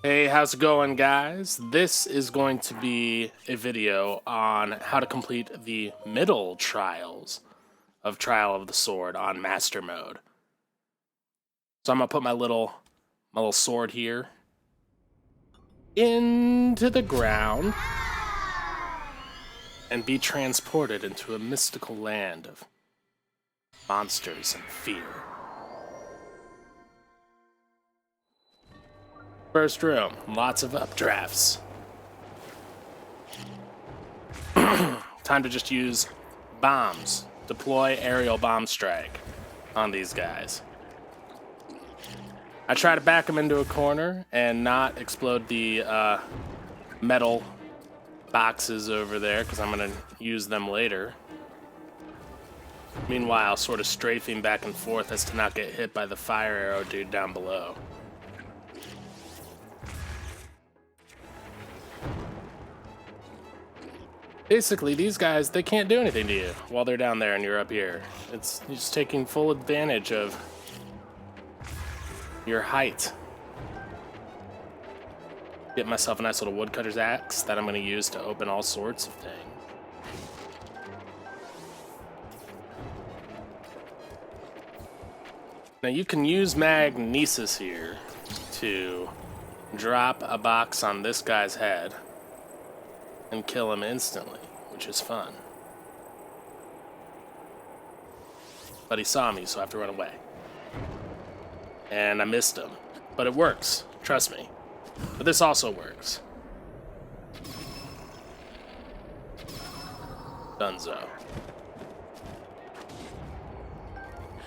Hey, how's it going, guys? This is going to be a video on how to complete the middle trials of Trial of the Sword on Master Mode. So I'm gonna put my little sword here into the ground and be transported into a mystical land of monsters and fear. First room, lots of updrafts. Time to just use bombs. Deploy aerial bomb strike on these guys. I try to back them into a corner and not explode the metal boxes over there because I'm going to use them later. Meanwhile, sort of strafing back and forth as to not get hit by the fire arrow dude down below. Basically, these guys, they can't do anything to you while they're down there and you're up here. You're just taking full advantage of your height. Get myself a nice little woodcutter's axe that I'm going to use to open all sorts of things. Now you can use magnesis here to drop a box on this guy's head and kill him instantly, which is fun. But he saw me, so I have to run away. And I missed him. But it works, trust me. But this also works. Dunzo.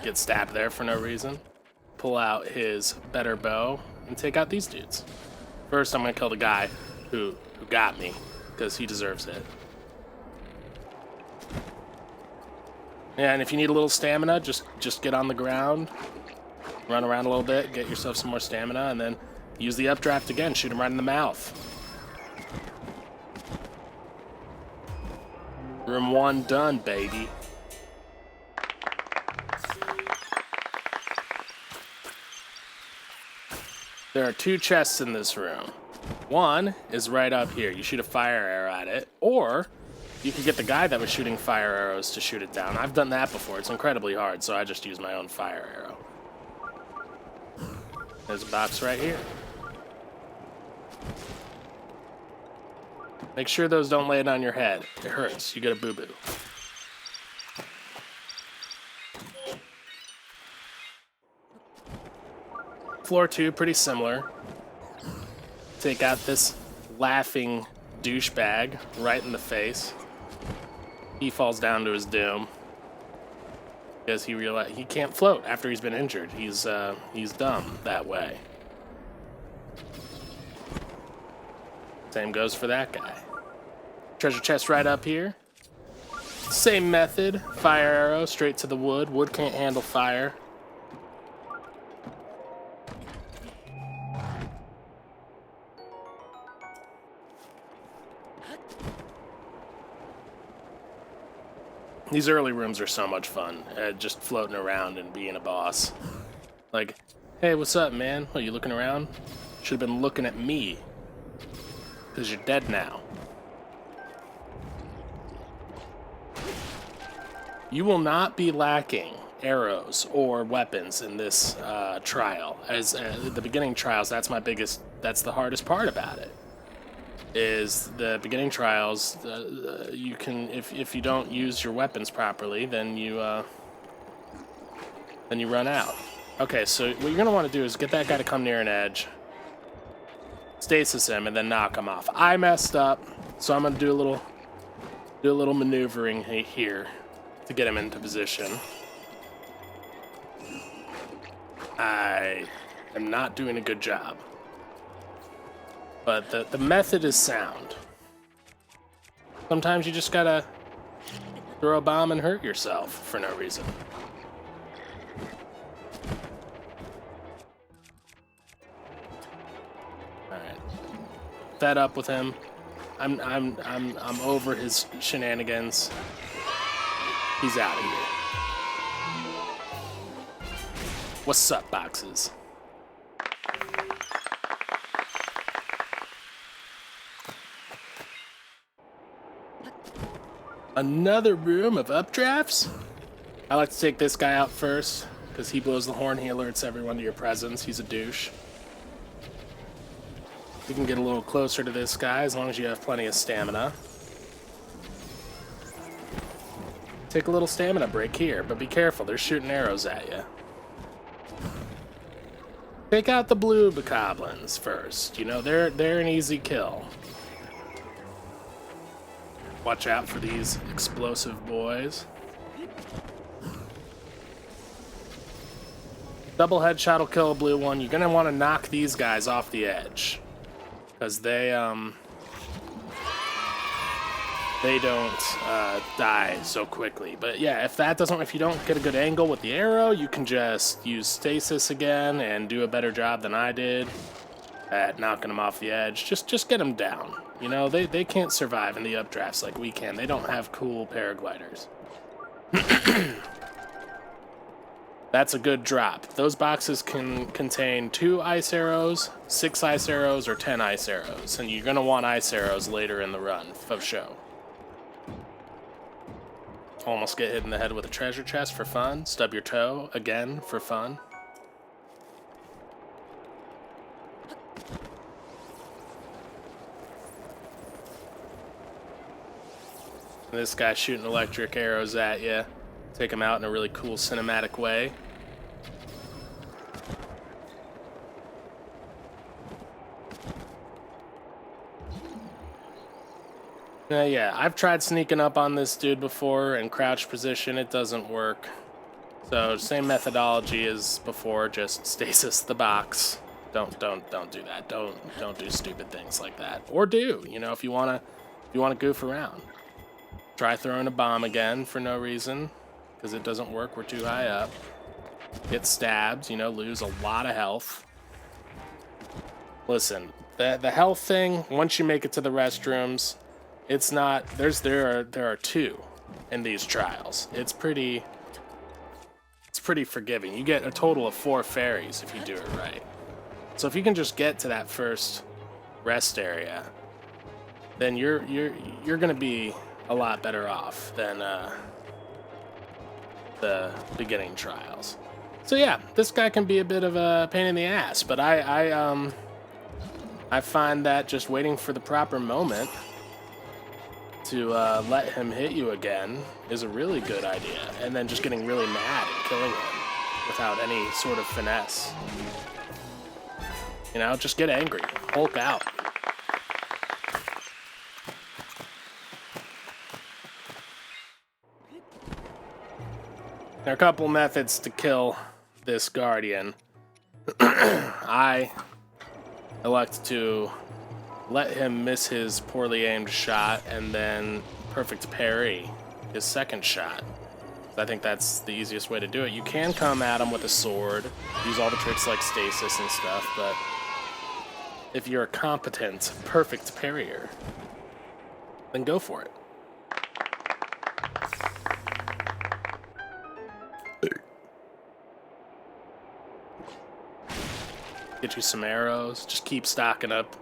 Get stabbed there for no reason. Pull out his better bow and take out these dudes. First, I'm gonna kill the guy who got me, because he deserves it. Yeah, and if you need a little stamina, just get on the ground, run around a little bit, get yourself some more stamina, and then use the updraft again, shoot him right in the mouth. Room 1 done, baby. There are 2 chests in this room. One is right up here. You shoot a fire arrow at it, or you can get the guy that was shooting fire arrows to shoot it down. I've done that before. It's incredibly hard, so I just use my own fire arrow. There's a box right here. Make sure those don't land on your head. It hurts. You get a boo-boo. Floor 2, pretty similar. Take out this laughing douchebag right in the face. He falls down to his doom because he realized he can't float after he's been injured. He's dumb that way. Same goes for that guy. Treasure chest right up here. Same method. Fire arrow straight to the wood. Wood can't handle fire. These early rooms are so much fun, just floating around and being a boss. Like, hey, what's up, man? What, you looking around? Should have been looking at me. Because you're dead now. You will not be lacking arrows or weapons in this trial. As the beginning trials, that's the hardest part about it. Is the beginning trials, you can, if you don't use your weapons properly, then you run out. Okay, so what you're gonna want to do is get that guy to come near an edge, stasis him, and then knock him off. I messed up, so I'm gonna do a little maneuvering here to get him into position. I am not doing a good job. But the method is sound. Sometimes you just gotta throw a bomb and hurt yourself for no reason. Alright. Fed up with him. I'm over his shenanigans. He's out of here. What's up, boxes? Another room of updrafts? I like to take this guy out first, because he blows the horn, he alerts everyone to your presence. He's a douche. You can get a little closer to this guy as long as you have plenty of stamina. Take a little stamina break here, but be careful, they're shooting arrows at you. Take out the blue bokoblins first. You know, they're an easy kill. Watch out for these explosive boys. Double headshot will kill a blue one. You're gonna want to knock these guys off the edge, because they don't die so quickly. But yeah, if you don't get a good angle with the arrow, you can just use stasis again and do a better job than I did at knocking them off the edge. Just get them down. You know, they can't survive in the updrafts like we can. They don't have cool paragliders. That's a good drop. Those boxes can contain 2 ice arrows, 6 ice arrows, or 10 ice arrows. And you're going to want ice arrows later in the run, for show. Almost get hit in the head with a treasure chest for fun. Stub your toe, again, for fun. This guy shooting electric arrows at you. Take him out in a really cool cinematic way. Yeah, I've tried sneaking up on this dude before in crouch position. It doesn't work. So same methodology as before. Just stasis the box. Don't do that. Don't do stupid things like that. Or do, you know, if you wanna goof around. Try throwing a bomb again for no reason, because it doesn't work. We're too high up. Get stabbed, you know, lose a lot of health. Listen, the health thing, once you make it to the restrooms, it's not, there are 2 in these trials. It's pretty forgiving. You get a total of 4 fairies if you do it right. So if you can just get to that first rest area, then you're gonna be a lot better off than the beginning trials. So yeah, this guy can be a bit of a pain in the ass, but I find that just waiting for the proper moment to let him hit you again is a really good idea, and then just getting really mad and killing him without any sort of finesse. You know, just get angry, Hulk out. There are a couple methods to kill this guardian. I elect to let him miss his poorly aimed shot and then perfect parry his second shot. I think that's the easiest way to do it. You can come at him with a sword, use all the tricks like stasis and stuff, but if you're a competent, perfect parrier, then go for it. Get you some arrows. Just keep stocking up.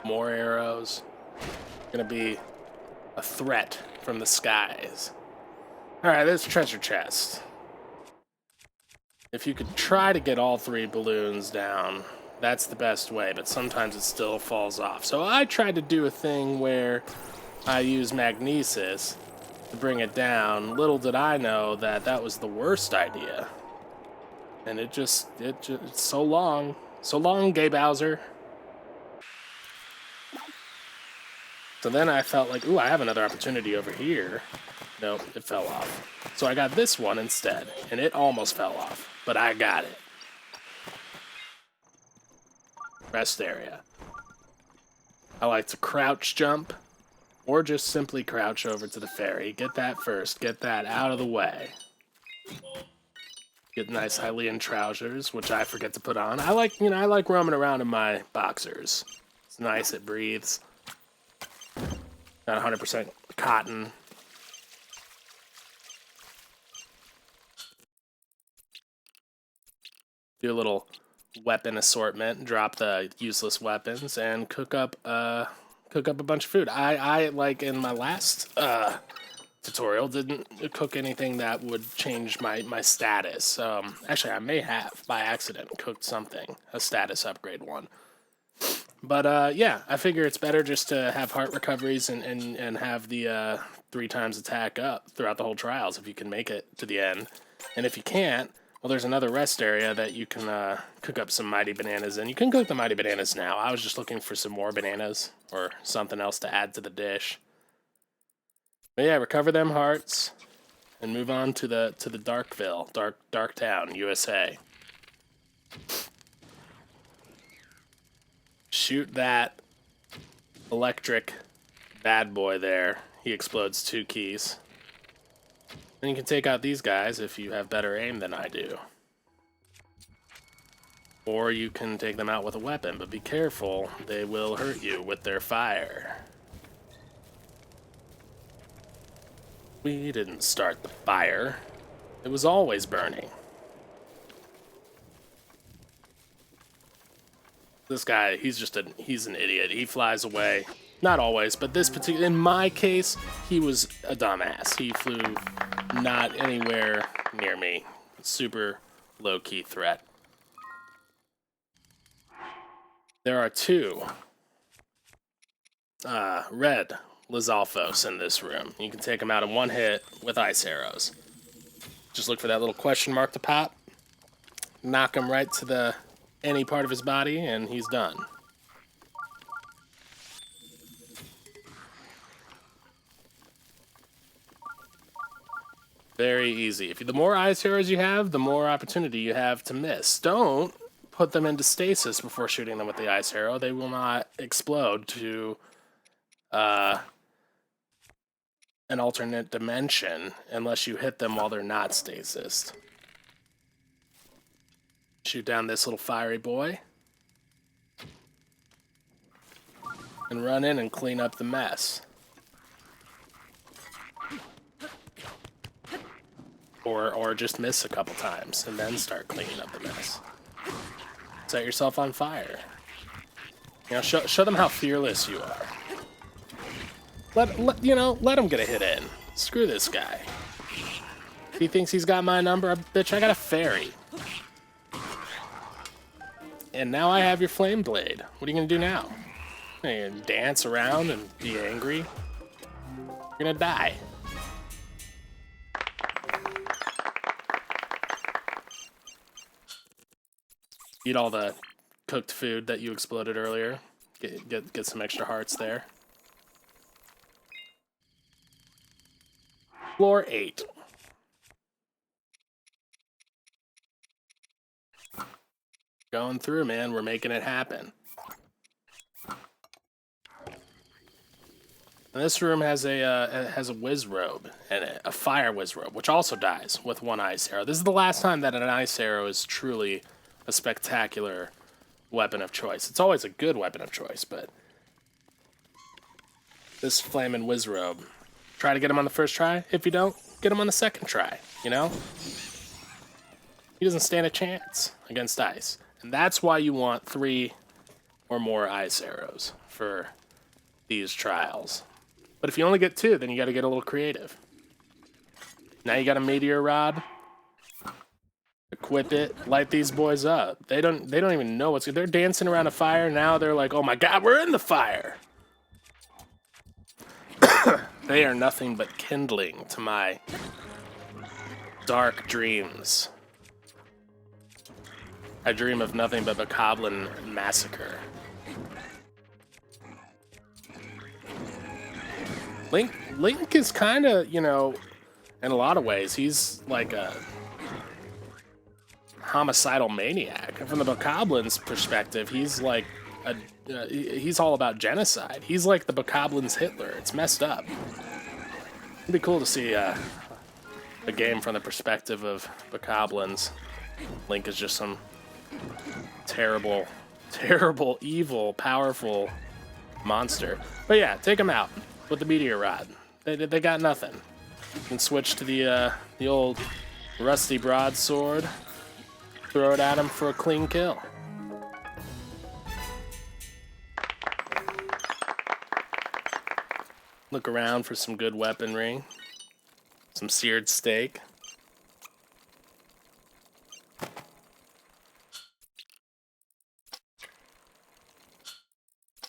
More arrows. Gonna be a threat from the skies. Alright, this treasure chest. If you could try to get all 3 balloons down, that's the best way, but sometimes it still falls off. So I tried to do a thing where I use magnesis to bring it down. Little did I know that that was the worst idea. And it's so long. So long, Gay Bowser. So then I felt like, ooh, I have another opportunity over here. Nope, it fell off. So I got this one instead, and it almost fell off, but I got it. Rest area. I like to crouch jump, or just simply crouch over to the ferry. Get that first, get that out of the way. Get nice Hylian trousers, which I forget to put on. I like roaming around in my boxers. It's nice, it breathes. Not 100% cotton. Do a little weapon assortment, drop the useless weapons, and cook up a bunch of food. I like in my last tutorial didn't cook anything that would change my status. Actually, I may have by accident cooked something, a status upgrade one. But yeah, I figure it's better just to have heart recoveries and have the 3 times attack up throughout the whole trials if you can make it to the end. And if you can't, well, there's another rest area that you can cook up some mighty bananas in. You can cook the mighty bananas now. I was just looking for some more bananas or something else to add to the dish. But yeah, recover them hearts and move on to the Darkville, Dark Town, USA. Shoot that electric bad boy there. He explodes 2 keys. Then you can take out these guys if you have better aim than I do. Or you can take them out with a weapon, but be careful, they will hurt you with their fire. We didn't start the fire. It was always burning. This guy, he's an idiot. He flies away. Not always, but in my case, he was a dumbass. He flew not anywhere near me. Super low-key threat. There are 2 red Lizalfos in this room. You can take them out in 1 hit with ice arrows. Just look for that little question mark to pop. Knock him right to any part of his body, and he's done. Very easy. The more ice arrows you have, the more opportunity you have to miss. Don't put them into stasis before shooting them with the ice arrow. They will not explode to an alternate dimension unless you hit them while they're not stasis. Shoot down this little fiery boy. And run in and clean up the mess. Or just miss a couple times and then start cleaning up the mess. Set yourself on fire. You know, show them how fearless you are. Let him get a hit in. Screw this guy. If he thinks he's got my number, bitch, I got a fairy. And now I have your flame blade. What are you gonna do now? You're gonna dance around and be angry? You're gonna die. Eat all the cooked food that you exploded earlier. Get some extra hearts there. Floor 8. Going through, man. We're making it happen. And this room has a whiz robe in it, a fire whiz robe, which also dies with 1 ice arrow. This is the last time that an ice arrow is truly a spectacular weapon of choice. It's always a good weapon of choice, but this flaming whiz robe. Try to get him on the first try. If you don't, get him on the second try, you know? He doesn't stand a chance against ice. And that's why you want 3 or more ice arrows for these trials. But if you only get 2, then you gotta get a little creative. Now you got a meteor rod. Equip it, light these boys up. They don't even know what's good. They're dancing around a fire. Now they're like, oh my god, we're in the fire. They are nothing but kindling to my dark dreams. I dream of nothing but Bokoblin massacre. Link is kind of, you know, in a lot of ways, he's like a homicidal maniac. And from the Bokoblin's perspective, he's like he's all about genocide. He's like the Bokoblin's Hitler. It's messed up. It'd be cool to see a game from the perspective of Bokoblins. Link is just some terrible, evil, powerful monster. But yeah, take him out with the meteor rod. They got nothing. You can switch to the old rusty broadsword. Throw it at him for a clean kill. Look around for some good weaponry. Some seared steak.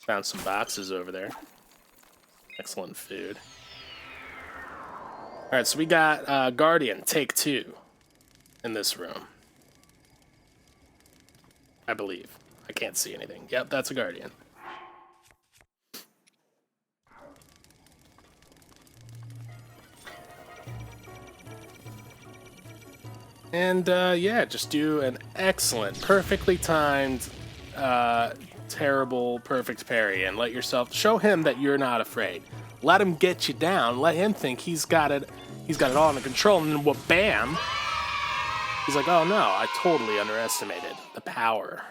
Found some boxes over there. Excellent food. Alright, so we got Guardian, take 2 in this room. I believe. I can't see anything. Yep, that's a Guardian. And yeah, just do an excellent, perfectly timed, terrible, perfect parry, and let yourself show him that you're not afraid. Let him get you down. Let him think he's got it all under control, and then what? Bam! He's like, oh no, I totally underestimated the power.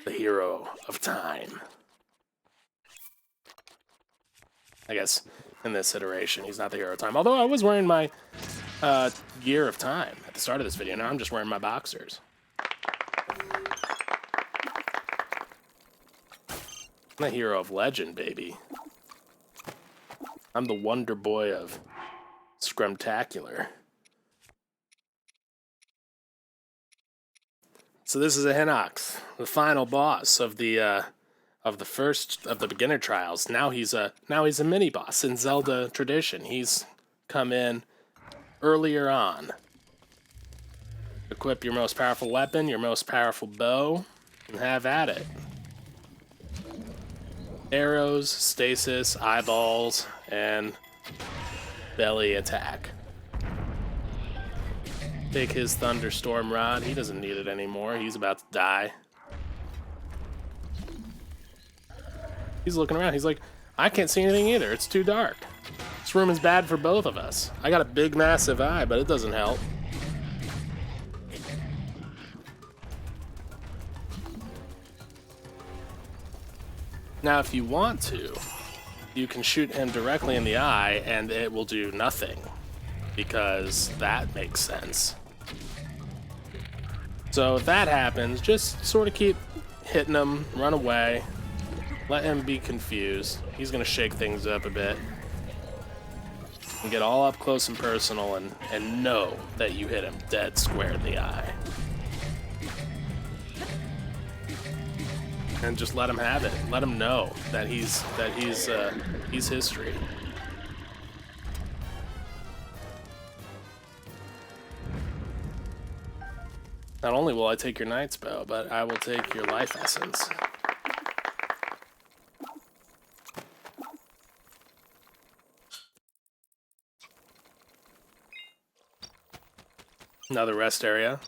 The hero of time. I guess in this iteration, he's not the hero of time. Although I was wearing my gear of time at the start of this video. Now I'm just wearing my boxers. I'm the hero of legend, baby. I'm the Wonder Boy of Scrumtacular. So this is a Hinox, the final boss of the beginner trials. Now he's a mini boss in Zelda tradition. He's come in earlier on. Equip your most powerful weapon, your most powerful bow, and have at it. Arrows, stasis, eyeballs, and belly attack. Take his thunderstorm rod. He doesn't need it anymore. He's about to die. He's looking around. He's like, I can't see anything either. It's too dark. This room is bad for both of us. I got a big, massive eye, but it doesn't help. Now, if you want to, you can shoot him directly in the eye, and it will do nothing. Because that makes sense. So if that happens, just sort of keep hitting him, run away, let him be confused. He's going to shake things up a bit. And get all up close and personal and know that you hit him dead square in the eye. And just let him have it. Let him know that he's history. Not only will I take your knight's bow, but I will take your life essence. Another rest area.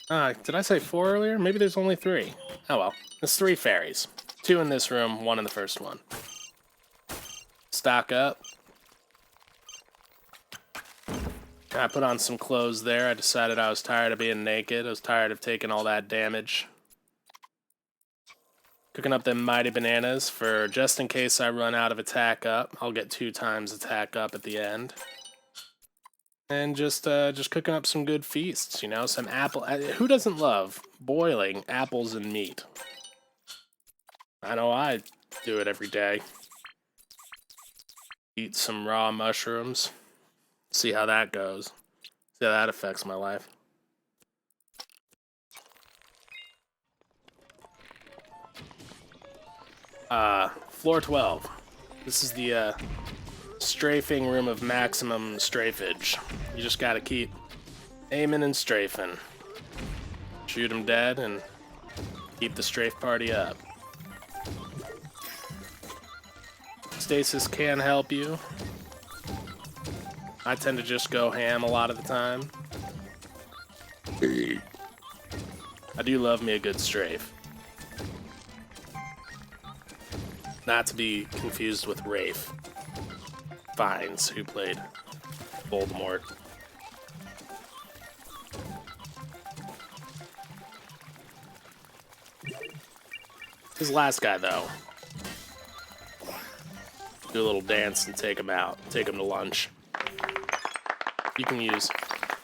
Did I say 4 earlier? Maybe there's only 3. Oh well. There's 3 fairies. 2 in this room, 1 in the first one. Stock up. I put on some clothes there. I decided I was tired of being naked. I was tired of taking all that damage. Cooking up them mighty bananas for just in case I run out of attack up. I'll get 2 times attack up at the end. And just cooking up some good feasts, you know, some apple. Who doesn't love boiling apples and meat? I know I do it every day. Eat some raw mushrooms. See how that goes. See how that affects my life. Floor 12. This is the strafing room of maximum strafage. You just gotta keep aiming and strafing. Shoot them dead and keep the strafe party up. Stasis can help you. I tend to just go ham a lot of the time. I do love me a good strafe. Not to be confused with Rafe Fiennes, who played Voldemort. His last guy, though. Do a little dance and take him out. Take him to lunch. You can use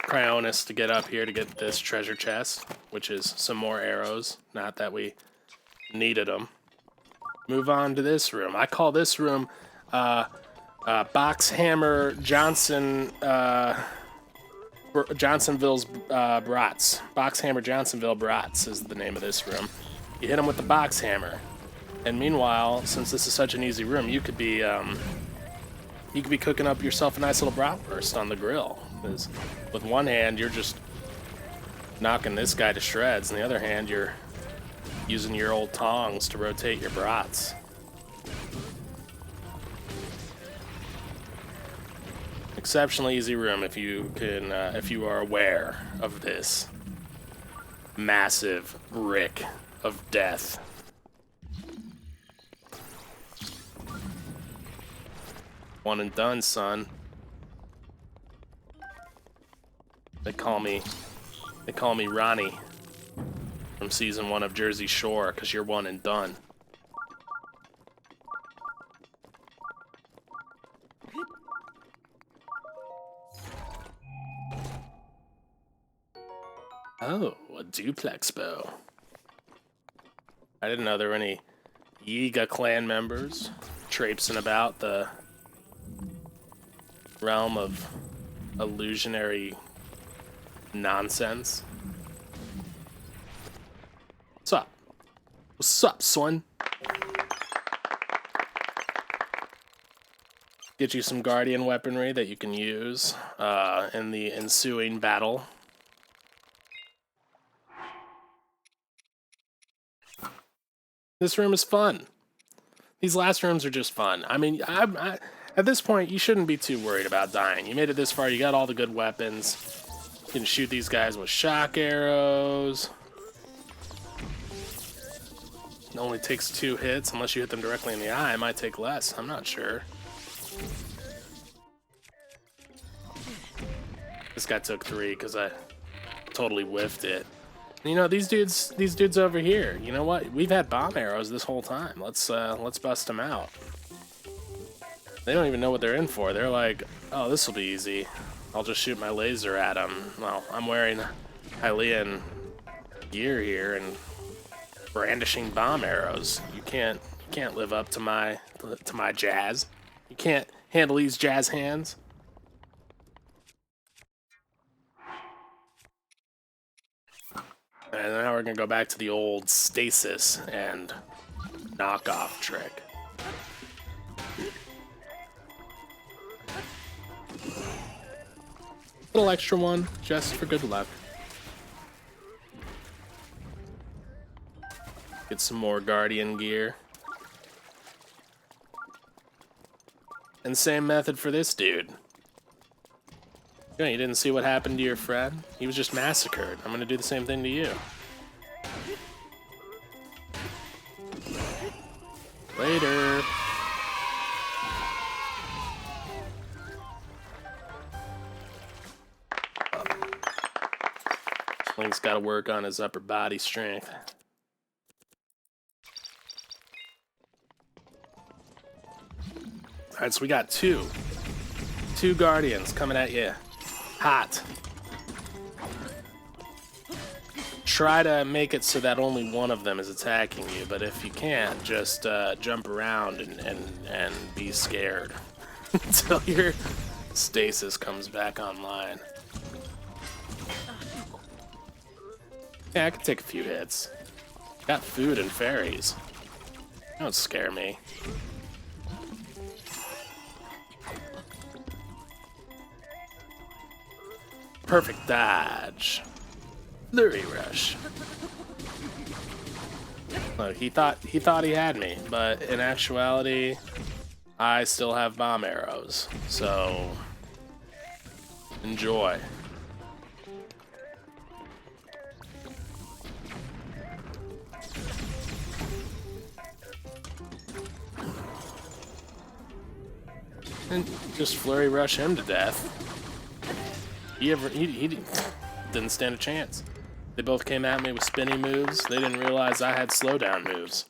Cryonis to get up here to get this treasure chest, which is some more arrows. Not that we needed them. Move on to this room. I call this room Box Hammer Johnson Johnsonville's Brats. Box Hammer Johnsonville Brats is the name of this room. You hit them with the box hammer, and meanwhile, since this is such an easy room, you could be cooking up yourself a nice little bratwurst on the grill. Because with one hand you're just knocking this guy to shreds, and the other hand you're using your old tongs to rotate your brats. Exceptionally easy room if you are aware of this massive brick of death. One and done, son. They call me Ronnie from season 1 of Jersey Shore, 'cause you're one and done. Oh, a duplex bow. I didn't know there were any Yiga clan members traipsing about the realm of illusionary nonsense. What's up? What's up, son? Get you some guardian weaponry that you can use in the ensuing battle. This room is fun. These last rooms are just fun. I mean, at this point, you shouldn't be too worried about dying. You made it this far, you got all the good weapons. You can shoot these guys with shock arrows. It only takes 2 hits, unless you hit them directly in the eye. It might take less, I'm not sure. This guy took 3 because I totally whiffed it. You know, these dudes over here, you know what? We've had bomb arrows this whole time. Let's bust them out. They don't even know what they're in for. They're like, oh, this will be easy. I'll just shoot my laser at them. Well, I'm wearing Hylian gear here and brandishing bomb arrows. You can't live up to my jazz. You can't handle these jazz hands. And now we're gonna go back to the old stasis and knockoff trick. Little extra one, just for good luck. Get some more guardian gear. And same method for this dude. You didn't see what happened to your friend? He was just massacred. I'm gonna do the same thing to you. Later. Link's gotta work on his upper body strength. Alright, so we got two guardians coming at you. Hot. Try to make it so that only one of them is attacking you, but if you can't, just jump around and be scared until your stasis comes back online. Yeah, I can take a few hits. Got food and fairies. Don't scare me. Perfect dodge. Flurry rush. Look, he thought he had me, but in actuality, I still have bomb arrows. So enjoy. And just flurry rush him to death. He didn't stand a chance. They both came at me with spinny moves. They didn't realize I had slowdown moves.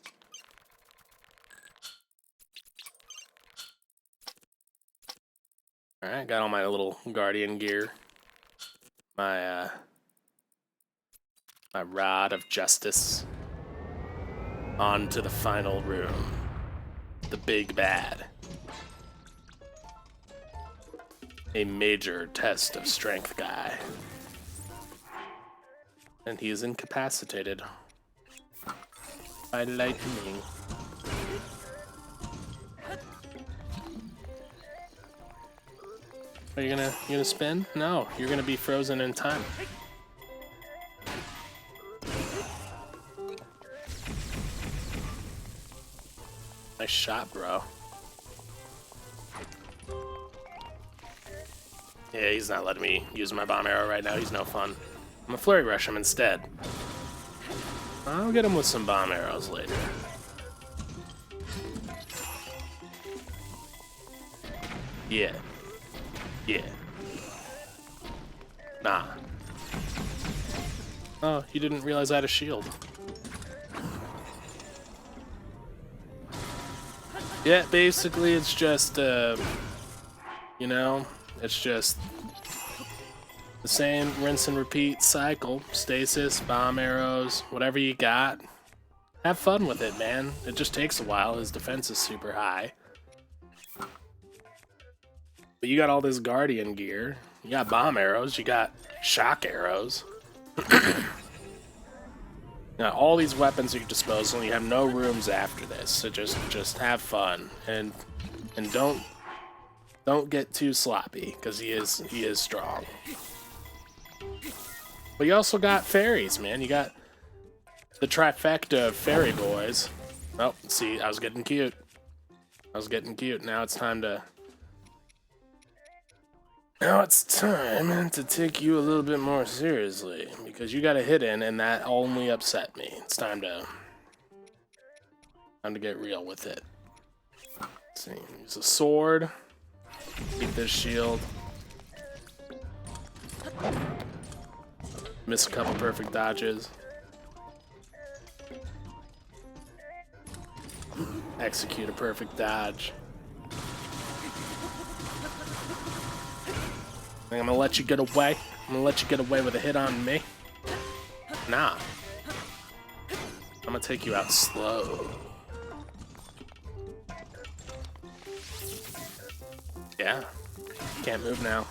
Alright, got all my little guardian gear. My rod of justice. On to the final room. the big bad. A major test of strength guy. And he is incapacitated by lightning. Are you gonna spin? No, you're gonna be frozen in time. Nice shot, bro. Yeah, he's not letting me use my bomb arrow right now. He's no fun. I'm gonna flurry rush him instead. I'll get him with some bomb arrows later. Yeah. Yeah. Nah. Oh, you didn't realize I had a shield. Yeah, basically it's just, you know, it's just the same rinse and repeat cycle. Stasis, bomb arrows, whatever you got. Have fun with it, man. It just takes a while. His defense is super high. But you got all this Guardian gear. You got bomb arrows. You got shock arrows. You got all these weapons at your disposal, and you have no rooms after this. So just have fun and don't get too sloppy, because he is strong. But you also got fairies, man. You got the trifecta of fairy boys. Oh, see, I was getting cute. Now it's time to take you a little bit more seriously, because you got a hit in, and that only upset me. It's time to get real with it. Let's see, use a sword. Keep this shield. Miss a couple perfect dodges. Execute a perfect dodge. Think I'm gonna let you get away? I'm gonna let you get away with a hit on me? Nah. I'm gonna take you out slow. Yeah. Can't move now.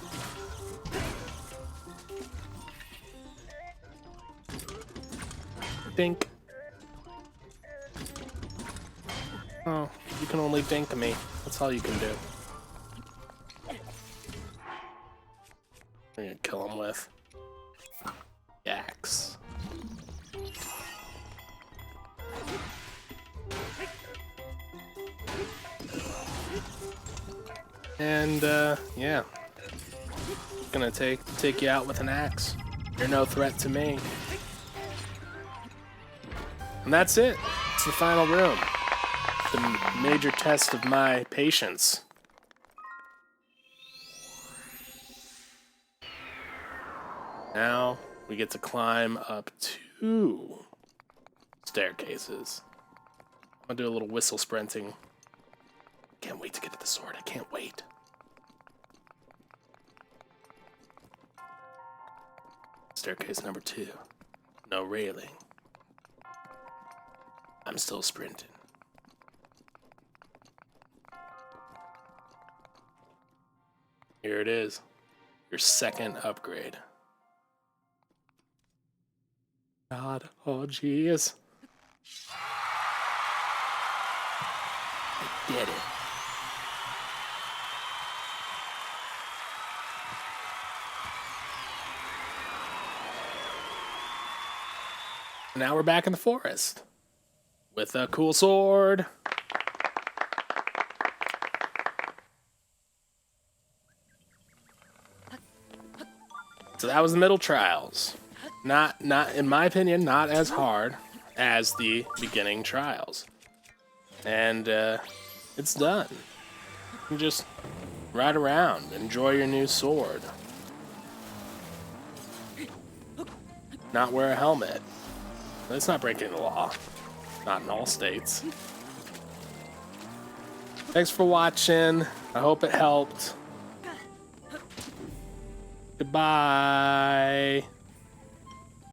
Dink. Oh, you can only dink me. That's all you can do. I'm gonna kill him with the axe. And yeah, gonna take you out with an axe. You're no threat to me. And that's it. It's the final room. The major test of my patience. Now we get to climb up 2 staircases. I'll do a little whistle sprinting. Can't wait to get to the sword. I can't wait. Staircase number 2. No railing. I'm still sprinting. Here it is. Your second upgrade. God, oh jeez. I did it. Now we're back in the forest with a cool sword. So that was the middle trials. Not in my opinion, not as hard as the beginning trials. And it's done. You can just ride around, enjoy your new sword. Not wear a helmet. That's not breaking the law. Not in all states. Thanks for watching. I hope it helped. Goodbye.